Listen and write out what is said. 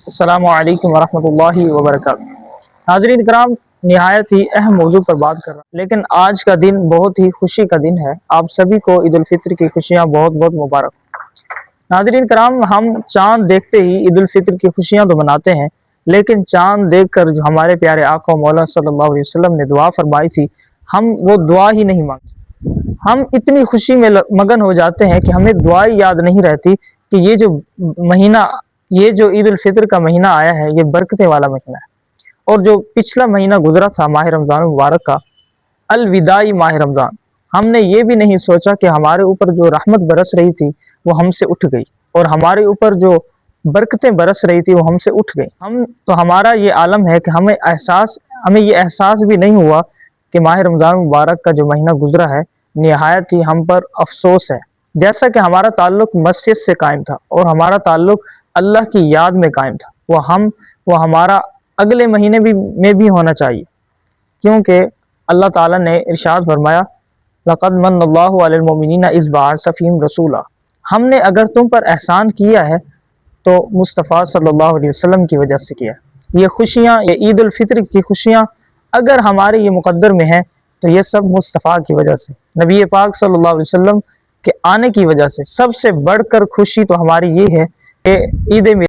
السلام علیکم ورحمۃ اللہ وبرکاتہ۔ ناظرین کرام، نہایت ہی اہم موضوع پر بات کر رہا ہوں، لیکن آج کا دن بہت ہی خوشی کا دن ہے۔ آپ سبھی کو عید الفطر کی خوشیاں بہت بہت مبارک۔ ناظرین کرام، ہم چاند دیکھتے ہی عید الفطر کی خوشیاں تو مناتے ہیں، لیکن چاند دیکھ کر جو ہمارے پیارے آقا مولا صلی اللہ علیہ وسلم نے دعا فرمائی تھی، ہم وہ دعا ہی نہیں مانگتے۔ ہم اتنی خوشی میں مگن ہو جاتے ہیں کہ ہمیں دعائیں یاد نہیں رہتی کہ یہ جو عید الفطر کا مہینہ آیا ہے، یہ برکتیں والا مہینہ ہے۔ اور جو پچھلا مہینہ گزرا تھا ماہ رمضان مبارک کا، الوداعی ماہ رمضان، ہم نے یہ بھی نہیں سوچا کہ ہمارے اوپر جو رحمت برس رہی تھی وہ ہم سے اٹھ گئی، اور ہمارے اوپر جو برکتیں برس رہی تھی وہ ہم سے اٹھ گئی۔ ہمارا یہ عالم ہے کہ ہمیں یہ احساس بھی نہیں ہوا کہ ماہ رمضان مبارک کا جو مہینہ گزرا ہے، نہایت ہی ہم پر افسوس ہے۔ جیسا کہ ہمارا تعلق مسجد سے قائم تھا اور ہمارا تعلق اللہ کی یاد میں قائم تھا، وہ ہمارا اگلے مہینے میں بھی ہونا چاہیے، کیونکہ اللہ تعالیٰ نے ارشاد فرمایا، لَقَدْ مَنَّ اللَّهُ عَلَى الْمُؤْمِنِينَ إِذْ بَعَثَ فِيهِمْ رَسُولًا۔ ہم نے اگر تم پر احسان کیا ہے تو مصطفیٰ صلی اللہ علیہ وسلم کی وجہ سے کیا ہے۔ یہ خوشیاں، یہ عید الفطر کی خوشیاں اگر ہمارے یہ مقدر میں ہیں تو یہ سب مصطفیٰ کی وجہ سے، نبی پاک صلی اللہ علیہ وسلم کے آنے کی وجہ سے۔ سب سے بڑھ کر خوشی تو ہماری یہ ہے کہ عید